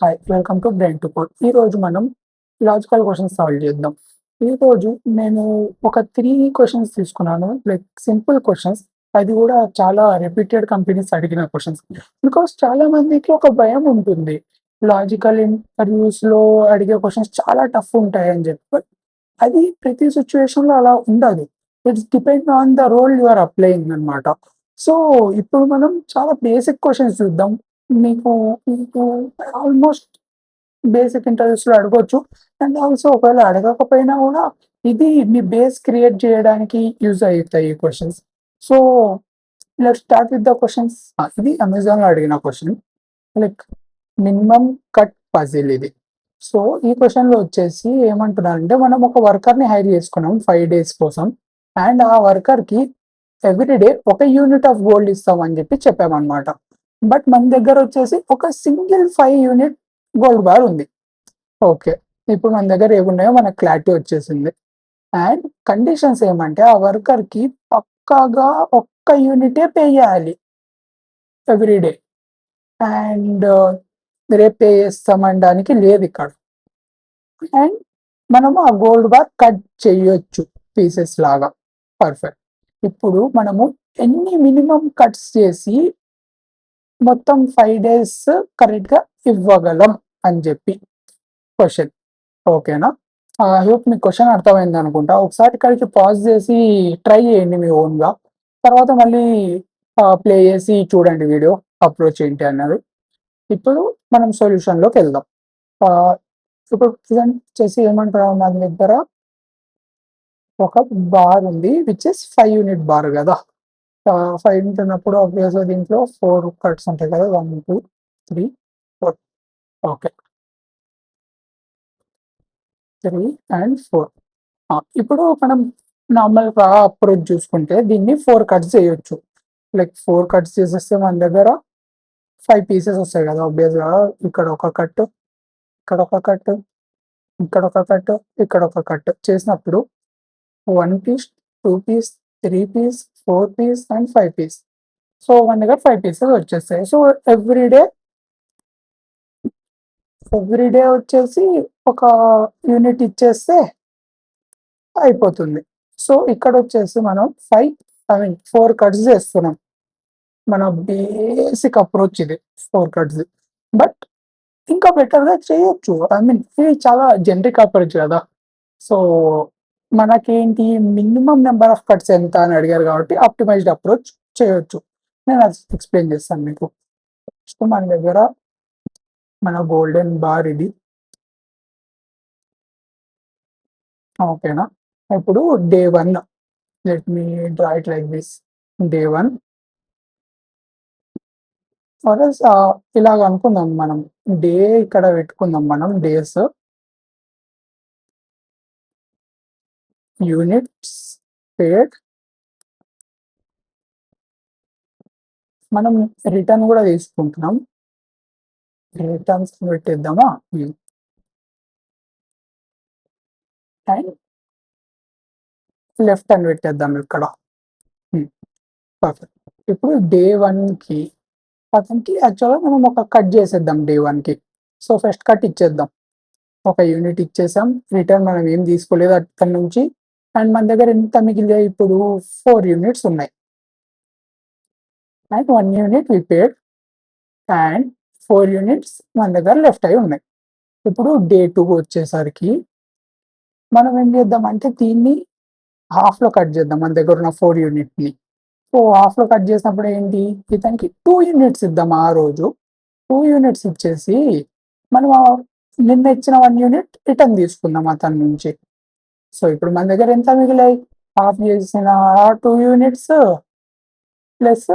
Hi welcome to brain to code. ఈరోజు మనం logical questions solve చేద్దాం. ఈరోజు నేను ఒక 3 క్వశ్చన్స్ తీసుకున్నాను. Like simple questions. అది కూడా చాలా రిపీటెడ్ కంపెనీస్ అడిగిన క్వశ్చన్స్. బికాస్ చాలా మందికి ఒక భయం ఉంటుంది. లాజికల్ ఇంటర్వ్యూస్‌లో అడిగే క్వశ్చన్స్ చాలా టఫ్ ఉంటాయని చెప్పి. బట్ అది ప్రతి సిట్యుయేషన్‌లో అలా ఉండదు. It's depend on the role you are applying అన్నమాట. సో, ఇప్పుడు మనం చాలా బేసిక్ క్వశ్చన్స్ చూద్దాం. మీకు మీకు ఆల్మోస్ట్ బేసిక్ ఇంటర్వ్యూస్‌లో అడగొచ్చు. అండ్ ఆల్సో ఒకవేళ అడగకపోయినా గూడా ఇది మీ బేస్ క్రియేట్ చేయడానికి యూజ్ అయితాయి ఈ questions. So, let's start with the questions. ఇది అమెజాన్‌లో అడిగిన question. Like minimum cut puzzle ఇది. సో, ఈ క్వెషన్‌లో వచ్చేసి ఏమంటున్నారంటే మనం ఒక వర్కర్‌ని హైర్ చేసుకున్నాం 5 డేస్ కోసం. అండ్ ఆ వర్కర్‌కి ఎవ్రీ డే ఒక యూనిట్ ఆఫ్ గోల్డ్ ఇస్తామని చెప్పామన్నమాట. బట్ మన దగ్గర వచ్చేసి ఒక సింగిల్ 5 యూనిట్ గోల్డ్ బార్ ఉంది. ఓకే. ఇప్పుడు మన దగ్గర ఏమున్నాయో మనకు క్లారిటీ వచ్చేసింది. అండ్ కండిషన్స్ ఏమంటే ఆ వర్కర్‌కి పక్కాగా ఒక్క యూనిటే పే చేయాలి ఎవ్రీ డే. అండ్ రేపు పే చేస్తామనడానికి లేదిక్కడ. అండ్ మనము ఆ గోల్డ్ బార్ కట్ చేయొచ్చు పీసెస్ లాగా. పర్ఫెక్ట్. ఇప్పుడు మనము ఎన్ని మినిమమ్ కట్స్ చేసి మొత్తం 5 డేస్ కరెక్ట్‌గా ఇవ్వగలం అని చెప్పి క్వెషన్. ఓకేనా? ఐ హోప్ మీకు క్వెషన్ అర్థమైందనుకుంటా. ఒకసారి ఇక్కడికి పాజ్ చేసి ట్రై చేయండి మీ ఓన్‌గా. తర్వాత మళ్ళీ ప్లే చేసి చూడండి వీడియో అప్రోచ్ ఏంటి అన్నది. ఇప్పుడు మనం సొల్యూషన్‌లోకెళ్దాం. ఆహ్, ఇప్పుడు ప్రెజెంట్ వచ్చేసి ఏమంటున్నాం మన దగ్గర ఒక బార్ ఉంది. విచ్ ఈస్ 5 యూనిట్ బార్ గదా! 5 యూనిట్ ఉన్నప్పుడు ఆబ్వియస్‌గా దీంట్లో 4 కట్స్ ఉంటాయి కదా! 1, 2, 3, 4. ఓకే. 3 అండ్ 4. ఇప్పుడు మనం నార్మల్‌గా అప్రోచ్ చూసుకుంటే దీన్ని 4 కట్స్ చేయొచ్చు. లైక్ 4 కట్స్ చేసేస్తే మన దగ్గర 5 పీసెస్ వస్తాయి కదా! ఆబ్వియస్‌గా ఇక్కడ ఒక కట్, ఇక్కడ ఒక కట్, ఇక్కడ ఒక కట్, ఇక్కడ ఒక కట్ చేసినప్పుడు 1 piece, 2 piece, 3 piece, 4 piece and 5 piece. So, మన దగ్గర 5 పీసెస్ వచ్చేస్తాయి. సో, ఎవ్రీ డే వచ్చేసి ఒక యూనిట్ ఇచ్చేస్తే అయిపోతుంది. సో, ఇక్కడొచ్చేసి మనం 4 కట్స్ చేస్తున్నాం. మన బేసిక్ అప్రోచ్ ఇది 4 కట్స్. బట్ ఇంకా బెటర్‌గా చేయొచ్చు. ఇది చాలా జనరిక్ అప్రోచ్ గదా! సో, మనకేంటి మినిమమ్ నంబర్ ఆఫ్ కట్స్ ఎంత అని అడిగారు కాబట్టి ఆప్టిమైజ్డ్ అప్రోచ్ చేయొచ్చు. నేను అది ఎక్స్‌ప్లెయిన్ చేస్తాను మీకు. ఫస్ట్ మన దగ్గర మన గోల్డెన్ బార్ ఇది. ఓకేనా? ఇప్పుడు day 1 let me draw it like this. Day 1 ఇలాగ అనుకుందాం మనం. డే ఇక్కడ పెట్టుకుందాం మనం డేస్. యూనిట్స్ పేడ్. మనం రిటర్న్ గూడా తీసుకుంటున్నాం. రిటర్న్స్ పెట్టేద్దామా? అండ్ లెఫ్ట్ అని పెట్టేద్దాం ఇక్కడ. పర్ఫెక్ట్. ఇప్పుడు డే 1కి అతనికి యాక్చువల్‌గా మనం ఒక కట్ చేసేద్దాం డే 1కి. సో, ఫస్ట్ కట్ ఇచ్చేద్దాం. ఒక యూనిట్ ఇచ్చేసాం. రిటర్న్ మనం ఏం తీసుకోలేదు అక్కడి నుంచి. అండ్ మన దగ్గర ఎంత మిగిలాయి ఇప్పుడు 4 యూనిట్స్ ఉన్నాయి. And 1 unit we paid. And 4 units మన దగ్గర లెఫ్ట్ అయ్యి ఉన్నాయి. ఇప్పుడు డే 2 వచ్చేసరికి మనం ఏం చేద్దామంటే దీన్ని హాఫ్‌లో కట్ చేద్దాం మన దగ్గర ఉన్న 4 యూనిట్‌ని. సో, హాఫ్‌లో కట్ చేసినప్పుడు ఏంటి ఇతనికి 2 యూనిట్స్ ఇద్దాం ఆ రోజు. 2 యూనిట్స్ ఇచ్చేసి మనం నిన్న ఇచ్చిన 1 యూనిట్ రిటర్న్ తీసుకుందాం అతని నుంచి. సో, ఇప్పుడు మన దగ్గర ఎంత మిగిలాయి? హాఫ్ చేసిన 2 యూనిట్స్ ప్లస్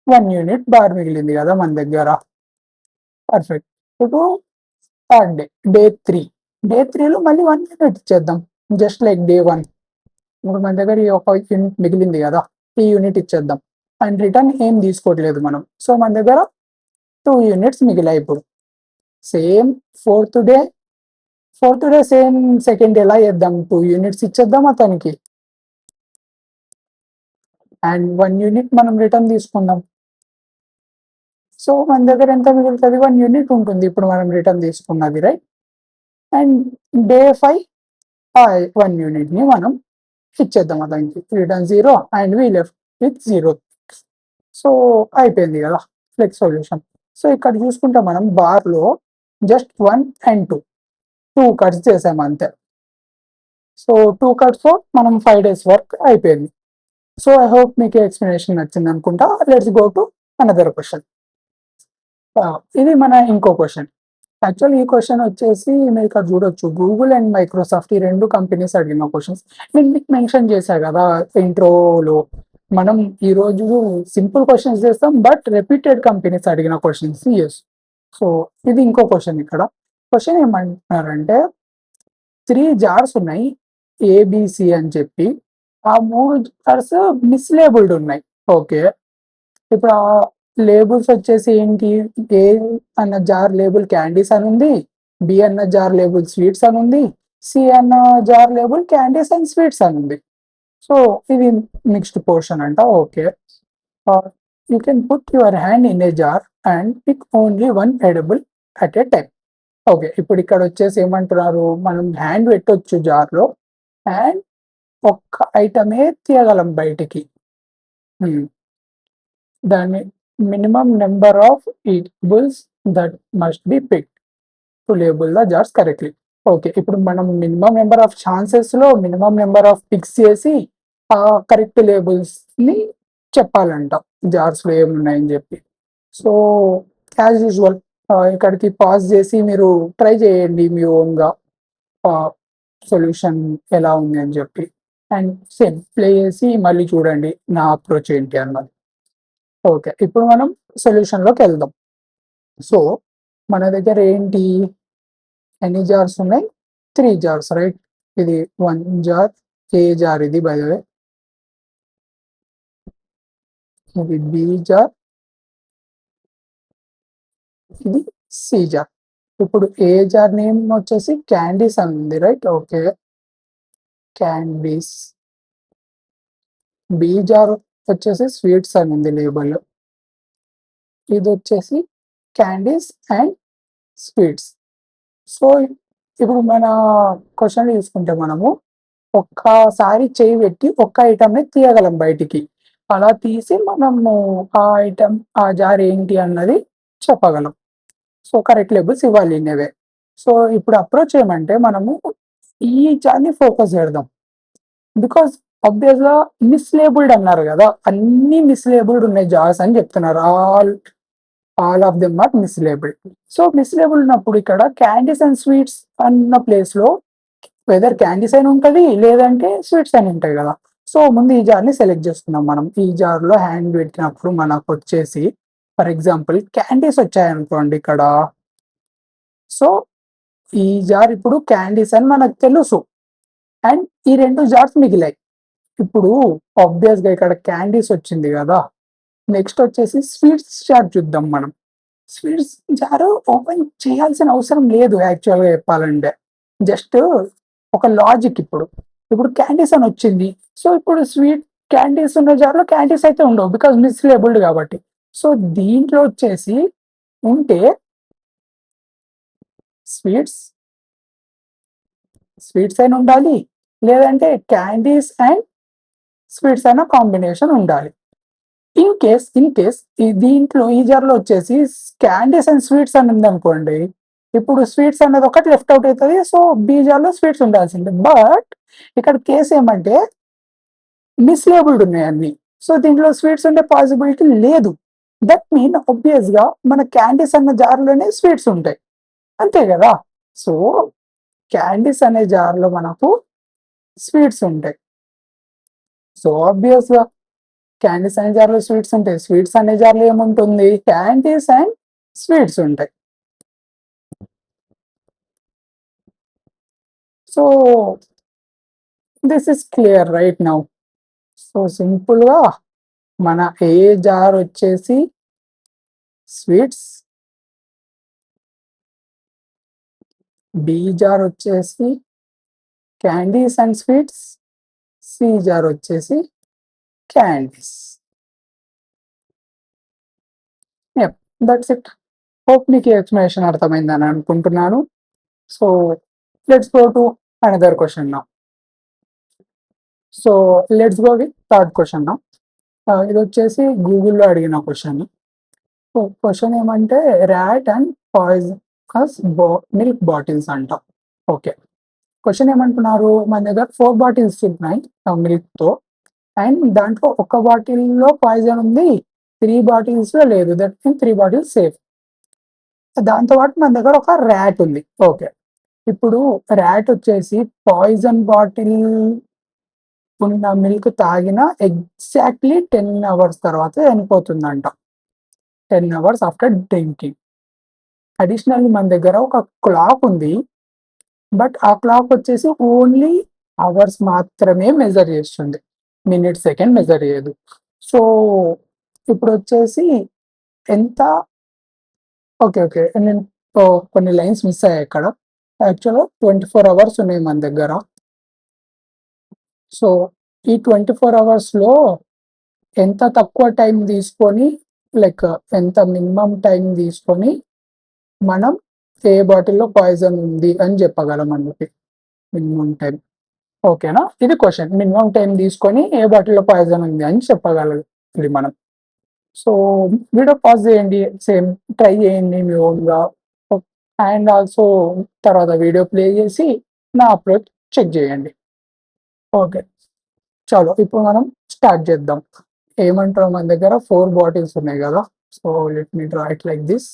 1 యూనిట్ బార్ మిగిలింది కదా మన దగ్గర. పర్ఫెక్ట్. ఇప్పుడు థర్డ్ డే, డే 3. డే 3లో మళ్ళీ 1 యూనిట్ ఇచ్చేద్దాం. Just like day 1. ఇప్పుడు మన దగ్గర ఈ ఒక యూనిట్ మిగిలింది కదా! ఈ యూనిట్ ఇచ్చేద్దాం. అండ్ రిటర్న్ ఏం తీసుకోవట్లేదు మనం. సో, మన దగ్గర 2 యూనిట్స్ మిగిలాయి ఇప్పుడు. Same fourth day, same second డేలా చేద్దాం. 2 యూనిట్స్ ఇచ్చేద్దాం అతనికి. అండ్ 1 యూనిట్ మనం రిటర్న్ తీసుకుందాం. సో మన దగ్గర ఎంత మిగులుతుంది, 1 యూనిట్ ఉంటుంది ఇప్పుడు మనం రిటర్న్ తీసుకున్నది, రైట్. అండ్ డే 5 1 యూనిట్ని మనం ఇచ్చేద్దాం అతనికి, return 0 and we left with 0. So అయిపోయింది కదా ఫ్లెక్స్ సొల్యూషన్. సో ఇక్కడ చూసుకుంటే మనం బార్లో జస్ట్ 1 అండ్ 2 కట్స్ చేసాము అంతే. సో 2 కట్స్తో మనం 5 days వర్క్ అయిపోయింది. సో ఐ హోప్ మీకు ఎక్స్ప్లెనేషన్ నచ్చింది అనుకుంటా. Let's go to another question. ఇది మన ఇంకో క్వశ్చన్. యాక్చువల్ ఈ క్వశ్చన్ వచ్చేసి మీరు ఇక్కడ చూడొచ్చు, గూగుల్ అండ్ మైక్రోసాఫ్ట్ ఈ 2 కంపెనీస్ అడిగిన క్వశ్చన్స్. నేను మీకు మెన్షన్ చేశా కదా ఇంట్రోలో, మనం ఈరోజు సింపుల్ క్వశ్చన్స్ చేస్తాం బట్ రిపీటెడ్ కంపెనీస్ అడిగిన క్వశ్చన్స్ చేస్తాం. సో ఇది ఇంకో క్వశ్చన్. ఇక్కడ క్వశ్చన్ ఏమంటున్నారంటే 3 జార్స్ ఉన్నాయి ఏబిసి అని చెప్పి, ఆ 3 జార్స్ మిస్లేబుల్డ్ ఉన్నాయి. ఓకే, ఇప్పుడు ఆ లేబుల్స్ వచ్చేసి ఏంటి, ఏ అన్న జార్ లేబుల్ క్యాండీస్ అని ఉంది, బి అన్న జార్ లేబుల్ స్వీట్స్ అని ఉంది, సి అన్న jar label candies and sweets అని ఉంది. సో ఇది మిక్స్డ్ పోర్షన్ అంట. Okay, you can put your hand in A jar and pick only 1 edible at a time. Okay, ఇప్పుడు ఇక్కడ వచ్చేసి ఏమంటున్నారు, మనం హ్యాండ్ పెట్టొచ్చు జార్లో అండ్ ఒక్క ఐటమే తీయగలం బయటికి. దాన్ని minimum number of eatables that must be picked to label the jars correctly. Okay, ఇప్పుడు మనం మినిమం నెంబర్ ఆఫ్ ఛాన్సెస్లో మినిమం నెంబర్ ఆఫ్ పిక్స్ చేసి ఆ కరెక్ట్ లేబుల్స్ని చెప్పాలంట జార్స్లో ఏమున్నాయని చెప్పి. సో యాజ్ యూజువల్ ఇక్కడికి పాజ్ చేసి మీరు ట్రై చేయండి మీ ఓన్గా సొల్యూషన్ ఎలా ఉంది అని చెప్పి, అండ్ సేమ్ ప్లే చేసి మళ్ళీ చూడండి నా అప్రోచ్ ఏంటి అన్నది. ఓకే, ఇప్పుడు మనం సొల్యూషన్లోకి వెళ్దాం. సో మన దగ్గర ఏంటి, ఎన్ని జార్స్ ఉన్నాయి, 3 జార్స్, రైట్. ఇది 1 జార్, ఏ జార్ ఇది బై ద వే, ఇది బి జార్, ఇది సి జార్. ఇప్పుడు ఏ జార్ నేమ్ వచ్చేసి క్యాండీస్ అని ఉంది, right. Okay, candies. B jar వచ్చేసి స్వీట్స్ అని ఉంది లేబుల్. ఇది వచ్చేసి క్యాండీస్ అండ్ స్వీట్స్. సో ఇప్పుడు మన క్వశ్చన్ తీసుకుంటే మనము ఒక్కసారి చేయి పెట్టి ఒక్క ఐటమ్ని తీయగలం బయటికి. అలా తీసి మనము ఆ ఐటమ్, ఆ జార్ ఏంటి అన్నది చెప్పగలం. సో కరెక్ట్ లేబుల్స్ ఇవ్వాలి ఇన్నవే. సో ఇప్పుడు అప్రోచ్ ఏమంటే మనము ఈ జార్ని ఫోకస్ చేద్దాం, బికాస్ ఆబ్వియస్గా మిస్లేబుల్డ్ అన్నారు కదా, అన్ని మిస్లేబుల్డ్ ఉన్నాయి జార్స్ అని చెప్తున్నారు. All of them are mislabelled. So mislabel ఉన్నప్పుడు ఇక్కడ క్యాండీస్ అండ్ స్వీట్స్ అన్న ప్లేస్లో వెదర్ క్యాండీస్ అని ఉంటుంది లేదంటే స్వీట్స్ అని ఉంటాయి కదా. సో ముందు ఈ జార్ని సెలెక్ట్ చేసుకున్నాం మనం. ఈ జార్లో హ్యాండ్ పెట్టినప్పుడు మనకు వచ్చేసి ఫర్ ఎగ్జాంపుల్ క్యాండీస్ వచ్చాయనుకోండి ఇక్కడ. సో ఈ జార్ ఇప్పుడు క్యాండీస్ అని మనకు తెలుసు అండ్ ఈ 2 జార్స్ మిగిలాయి. ఇప్పుడు ఆబ్వియస్గా ఇక్కడ క్యాండీస్ వచ్చింది కదా, నెక్స్ట్ వచ్చేసి స్వీట్స్ జార్ చూద్దాం మనం. స్వీట్స్ జార్ ఓపెన్ చేయాల్సిన అవసరం లేదు యాక్చువల్గా చెప్పాలంటే, జస్ట్ ఒక లాజిక్. ఇప్పుడు క్యాండీస్ అని వచ్చింది, సో ఇప్పుడు స్వీట్ క్యాండీస్ ఉన్న జార్లో క్యాండీస్ అయితే ఉండవు బికాజ్ మిస్లేబుల్డ్ కాబట్టి. సో దీంట్లో వచ్చేసి ఉంటే స్వీట్స్ అయినా ఉండాలి లేదంటే క్యాండీస్ అండ్ స్వీట్స్ అయినా కాంబినేషన్ ఉండాలి. ఇన్ కేస్ దీంట్లో ఈ జార్లో వచ్చేసి క్యాండీస్ అండ్ స్వీట్స్ అని ఉందనుకోండి, ఇప్పుడు స్వీట్స్ అనేది ఒకటి లెఫ్ట్ అవుట్ అవుతుంది. సో బీ జార్లో స్వీట్స్ ఉండాల్సిందే. బట్ ఇక్కడ కేసు ఏమంటే మిస్లేబుల్డ్ ఉన్నాయి అన్ని. సో దీంట్లో స్వీట్స్ ఉండే పాసిబిలిటీ లేదు. దట్ మీన్ ఆబ్వియస్గా మన క్యాండీస్ అన్న జార్లోనే స్వీట్స్ ఉంటాయి, అంతే కదా. సో క్యాండీస్ అనే జార్లో మనకు స్వీట్స్ ఉంటాయి. సో ఆబ్వియస్గా క్యాండీస్ అనే జార్లో స్వీట్స్ ఉంటాయి, స్వీట్స్ అనే జార్లో ఏముంటుంది, క్యాండీస్ అండ్ స్వీట్స్ ఉంటాయి. So this is clear right now. So సింపుల్గా మన ఏ జార్ వచ్చేసి స్వీట్స్, బి జార్ వచ్చేసి candies and sweets, C jar వచ్చేసి క్యాండీస్. That's it. హోప్ మీకు ఈ ఎక్స్ప్లెనేషన్ అర్థమైందని అనుకుంటున్నాను. So let's go to another question now. So let's go with third question now. ఇది వచ్చేసి గూగుల్లో అడిగిన క్వశ్చన్. సో క్వశ్చన్ ఏమంటే rat and poisonous milk bottles అంట. ఓకే, క్వశ్చన్ ఏమంటున్నారు, మన దగ్గర 4 బాటిల్స్ ఉన్నాయి మిల్క్తో, అండ్ దాంట్లో ఒక బాటిల్లో పాయిజన్ ఉంది, 3 బాటిల్స్లో లేదు. That mean 3 bottles safe. దాంతో పాటు మన దగ్గర ఒక ర్యాట్ ఉంది. ఓకే, ఇప్పుడు ర్యాట్ వచ్చేసి పాయిజన్ బాటిల్ ఉన్న మిల్క్ తాగిన ఎగ్జాక్ట్లీ 10 అవర్స్ తర్వాత చనిపోతుందంట. 10 అవర్స్ ఆఫ్టర్ డ్రింకింగ్. అడిషనల్లీ మన దగ్గర ఒక క్లాక్ ఉంది, బట్ ఆ క్లాక్ వచ్చేసి ఓన్లీ అవర్స్ మాత్రమే మెజర్ చేస్తుంది, మినిట్ సెకండ్ మెజర్ చేయదు. సో ఇప్పుడు వచ్చేసి ఎంత, ఓకే ఓకే నేను కొన్ని లైన్స్ మిస్ అయ్యాయి ఇక్కడ. యాక్చువల్గా 24 అవర్స్ ఉన్నాయి మన దగ్గర. సో ఈ 24 అవర్స్లో ఎంత తక్కువ టైం తీసుకొని, లైక్ ఎంత మినిమం టైం తీసుకొని మనం ఏ బాటిల్లో పాయిజన్ ఉంది అని చెప్పగలం అన్నది మినిమం టైం. ఓకేనా, ఇది క్వశ్చన్. మినిమం టైం తీసుకొని ఏ బాటిల్లో పాయిజన్ ఉంది అని చెప్పగలగాలి మనం. సో వీడియో పాజ్ చేయండి, సేమ్ ట్రై చేయండి మీ ఓన్గా, అండ్ ఆల్సో తర్వాత వీడియో ప్లే చేసి నా అప్లోడ్ చెక్ చేయండి. ఓకే, చలో ఇప్పుడు మనం స్టార్ట్ చేద్దాం. ఏమంటారు, మన దగ్గర 4 బాటిల్స్ ఉన్నాయి కదా. So let me draw it like this.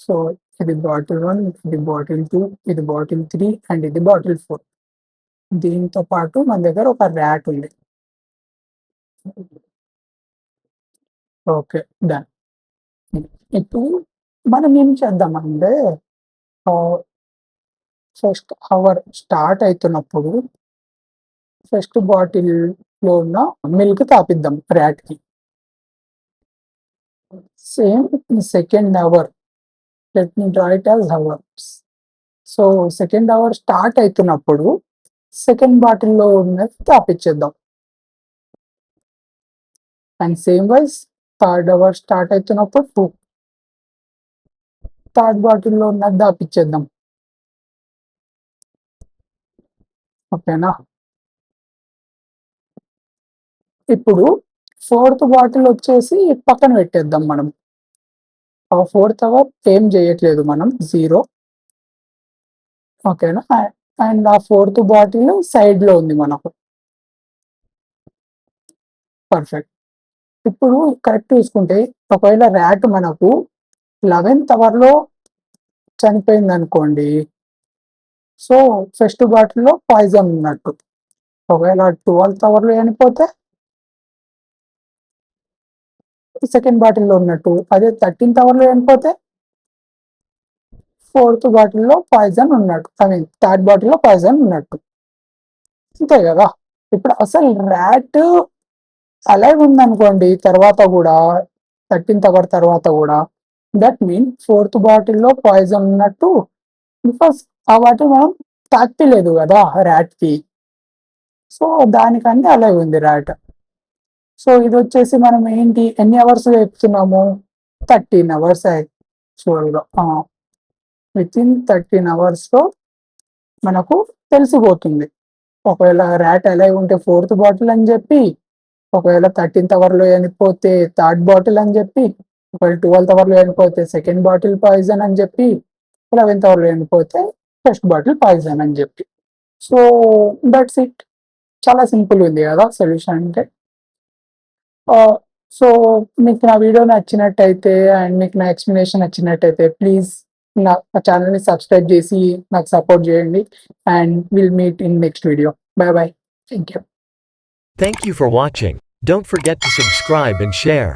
So ఇది బాటిల్ 1, ఇది బాటిల్ 2, ఇది బాటిల్ 3 అండ్ ఇది బాటిల్ 4. దీంతో పాటు మన దగ్గర ఒక ర్యాట్ ఉంది. Okay, done. ఇప్పుడు మనం ఏం చేద్దామంటే ఫస్ట్ అవర్ స్టార్ట్ అవుతున్నప్పుడు ఫస్ట్ బాటిల్లో ఉన్న మిల్క్ తాపిద్దాం ర్యాట్కి. Same second hour, let me draw it as hours. So second hour start అవుతున్నప్పుడు సెకండ్ బాటిల్లో ఉన్నది తాపిచ్చేద్దాం. And same wise third hour start అవుతున్నప్పుడు థర్డ్ బాటిల్లో ఉన్నది తాపిచ్చేద్దాం. ఓకేనా, ఇప్పుడు 4th బాటిల్ వచ్చేసి పక్కన పెట్టేద్దాం మనం. ఆ 4th అవర్ ఏం చేయట్లేదు మనం, 0. ఓకేనా, అండ్ ఆ 4th బాటిల్ సైడ్లో ఉంది మనకు. పర్ఫెక్ట్. ఇప్పుడు కరెక్ట్ చూసుకుంటే ఒకవేళ ర్యాట్ మనకు 11th అవర్లో చనిపోయింది అనుకోండి, సో ఫస్ట్ బాటిల్లో పాయిజన్ ఉన్నట్టు. ఒకవేళ 12th అవర్లో చనిపోతే సెకండ్ బాటిల్లో ఉన్నట్టు. అదే 13th అవర్లో చనిపోతే 4th బాటిల్లో పాయిజన్ ఉన్నట్టు, ఐ మీన్ థర్డ్ బాటిల్లో పాయిజన్ ఉన్నట్టు. అంతే కదా. ఇప్పుడు అసలు ర్యాట్ అలైవ్ ఉందనుకోండి తర్వాత కూడా, 13th అవర్ తర్వాత కూడా, దట్ మీన్ 4th బాటిల్లో పాయిజన్ ఉన్నట్టు. బికాస్ ఆ బాటిల్ మనం తాకిలేదు కదా ర్యాట్కి, సో దానికంటే అలైవ్ ఉంది ర్యాట్. సో ఇది వచ్చేసి మనం ఏంటి, ఎన్ని అవర్స్ చెప్తున్నాము, 13 అవర్స్ యాక్చువల్గా. విత్ ఇన్ 13 అవర్స్లో మనకు తెలిసిపోతుంది. ఒకవేళ ర్యాట్ అలైవ్ ఉంటే 4th బాటిల్ అని చెప్పి, ఒకవేళ 13th అవర్లో చనిపోతే థర్డ్ బాటిల్ అని చెప్పి, ఒకవేళ 12th అవర్లో చనిపోతే సెకండ్ బాటిల్ పాయిజన్ అని చెప్పి, 11th అవర్లో చనిపోతే ఫస్ట్ బాటిల్ పాయిజన్ అని చెప్పి. So that's it. చాలా సింపుల్ ఉంది కదా సొల్యూషన్ అంటే. సో మీకు నా వీడియో నచ్చినట్టయితే అండ్ మీకు నా ఎక్స్ప్లెనేషన్ నచ్చినట్టయితే ప్లీజ్ నా ఛానల్ని సబ్స్క్రైబ్ చేసి నాకు సపోర్ట్ చేయండి. And will meet in next video. By by. Thank you. Thank you for watching. Don't forget to subscribe and share.